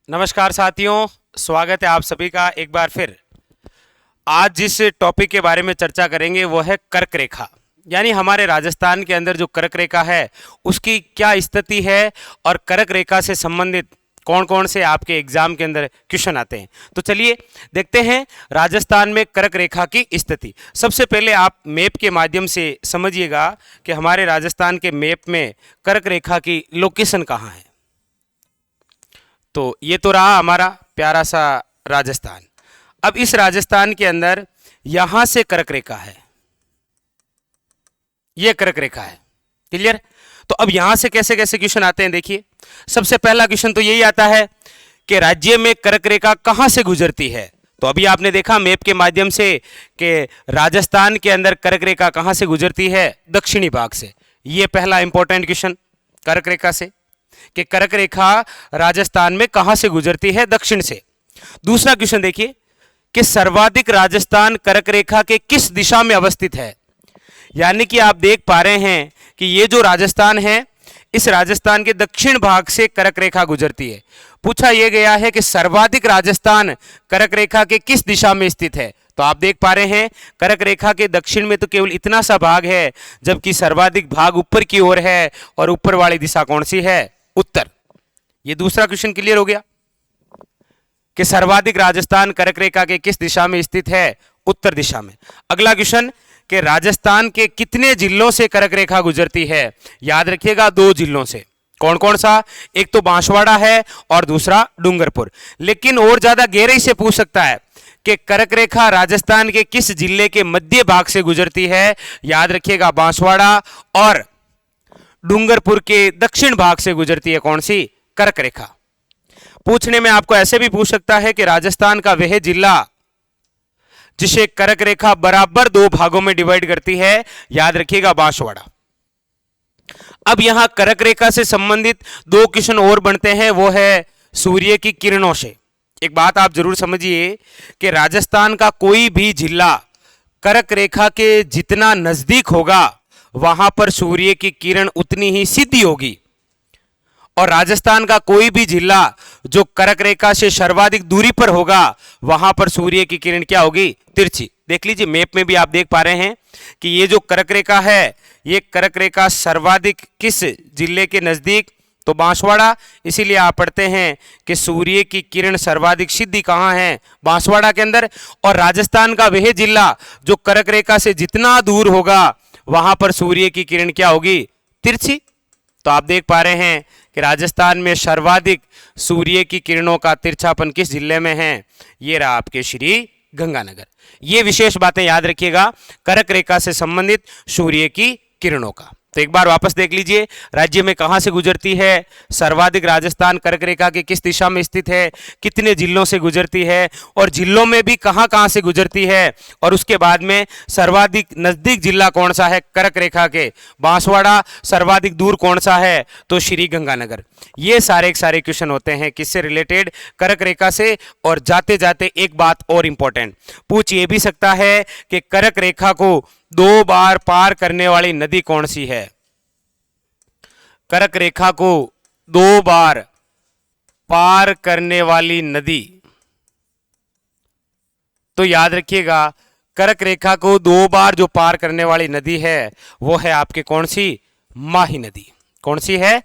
नमस्कार साथियों, स्वागत है आप सभी का एक बार फिर। आज जिस टॉपिक के बारे में चर्चा करेंगे वो है कर्क रेखा, यानी हमारे राजस्थान के अंदर जो कर्क रेखा है उसकी क्या स्थिति है और कर्क रेखा से संबंधित कौन कौन से आपके एग्जाम के अंदर क्वेश्चन आते हैं। तो चलिए देखते हैं राजस्थान में कर्क रेखा की स्थिति। सबसे पहले आप मैप के माध्यम से समझिएगा कि हमारे राजस्थान के मैप में कर्क रेखा की लोकेशन कहाँ है। तो ये तो रहा हमारा प्यारा सा राजस्थान। अब इस राजस्थान के अंदर यहां से कर्क रेखा है, ये कर्क रेखा है। क्लियर? तो अब यहां से कैसे कैसे क्वेश्चन आते हैं देखिए। सबसे पहला क्वेश्चन तो यही आता है कि राज्य में कर्क रेखा कहां से गुजरती है। तो अभी आपने देखा मैप के माध्यम से कि राजस्थान के अंदर कर्क रेखा कहां से गुजरती है, दक्षिणी भाग से। ये पहला इंपॉर्टेंट क्वेश्चन कर्क रेखा से कि कर्क रेखा राजस्थान में कहां से गुजरती है, दक्षिण से। दूसरा क्वेश्चन देखिए कि सर्वाधिक राजस्थान कर्क रेखा के किस दिशा में अवस्थित है। यानी कि आप देख पा रहे हैं कि ये जो राजस्थान है, इस राजस्थान के दक्षिण भाग से कर्क रेखा गुजरती है। पूछा यह गया है कि सर्वाधिक राजस्थान कर्क रेखा के किस दिशा में स्थित है। तो आप देख पा रहे हैं कर्क रेखा के दक्षिण में तो केवल इतना सा भाग है, जबकि सर्वाधिक भाग ऊपर की ओर है और ऊपर वाली दिशा कौन सी है, उत्तर। ये दूसरा क्वेश्चन क्लियर हो गया कि सर्वाधिक राजस्थान कर्क रेखा के किस दिशा में स्थित है, उत्तर दिशा में। अगला क्वेश्चन कि राजस्थान के कितने जिलों से कर्क रेखा गुजरती है। याद रखिएगा 2 जिलों से। कौन कौन सा? एक तो बांसवाड़ा है और दूसरा डूंगरपुर। लेकिन और ज्यादा गहराई से पूछ सकता है कि कर्क रेखा राजस्थान के किस जिले के मध्य भाग से गुजरती है। याद रखिएगा बांसवाड़ा और डूंगरपुर के दक्षिण भाग से गुजरती है कौन सी, कर्क रेखा। पूछने में आपको ऐसे भी पूछ सकता है कि राजस्थान का वह जिला जिसे कर्क रेखा बराबर 2 भागों में डिवाइड करती है। याद रखिएगा बांसवाड़ा। अब यहां कर्क रेखा से संबंधित 2 क्वेश्चन और बनते हैं, वो है सूर्य की किरणों से। एक बात आप जरूर समझिए कि राजस्थान का कोई भी जिला कर्क रेखा के जितना नजदीक होगा वहां पर सूर्य की किरण उतनी ही सीधी होगी, और राजस्थान का कोई भी जिला जो कर्क रेखा से सर्वाधिक दूरी पर होगा वहां पर सूर्य की किरण क्या होगी, तिरछी। देख लीजिए मैप में भी आप देख पा रहे हैं कि ये जो कर्क रेखा है, ये कर्क रेखा सर्वाधिक किस जिले के नजदीक, तो बांसवाड़ा। इसीलिए आप पढ़ते हैं कि सूर्य की किरण सर्वाधिक सीधी कहां है, बांसवाड़ा के अंदर। और राजस्थान का वह जिला जो कर्क रेखा से जितना दूर होगा वहां पर सूर्य की किरण क्या होगी, तिरछी। तो आप देख पा रहे हैं कि राजस्थान में सर्वाधिक सूर्य की किरणों का तिरछापन किस जिले में है, ये रहा आपके श्री गंगानगर। ये विशेष बातें याद रखिएगा कर्क रेखा से संबंधित सूर्य की किरणों का। तो एक बार वापस देख लीजिए, राज्य में कहां से गुजरती है, सर्वाधिक राजस्थान कर्क रेखा के किस दिशा में स्थित है, कितने जिलों से गुजरती है, और जिलों में भी कहां कहां से गुजरती है, और उसके बाद में सर्वाधिक नजदीक जिला कौन सा है कर्क रेखा के, बांसवाड़ा। सर्वाधिक दूर कौन सा है, तो श्री गंगानगर। ये सारे क्वेश्चन होते हैं किससे रिलेटेड, कर्क रेखा से। और जाते जाते एक बात और इंपॉर्टेंट पूछ ये भी सकता है कि कर्क रेखा को 2 बार पार करने वाली नदी कौन सी है। कर्क रेखा को 2 बार पार करने वाली नदी, तो याद रखिएगा कर्क रेखा को 2 बार जो पार करने वाली नदी है वो है आपके कौन सी, माही नदी। कौन सी है,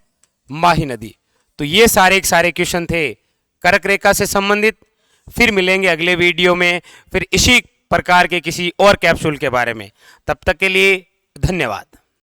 माही नदी। तो ये सारे क्वेश्चन थे कर्क रेखा से संबंधित। फिर मिलेंगे अगले वीडियो में फिर इसी प्रकार के किसी और कैप्सूल के बारे में। तब तक के लिए धन्यवाद।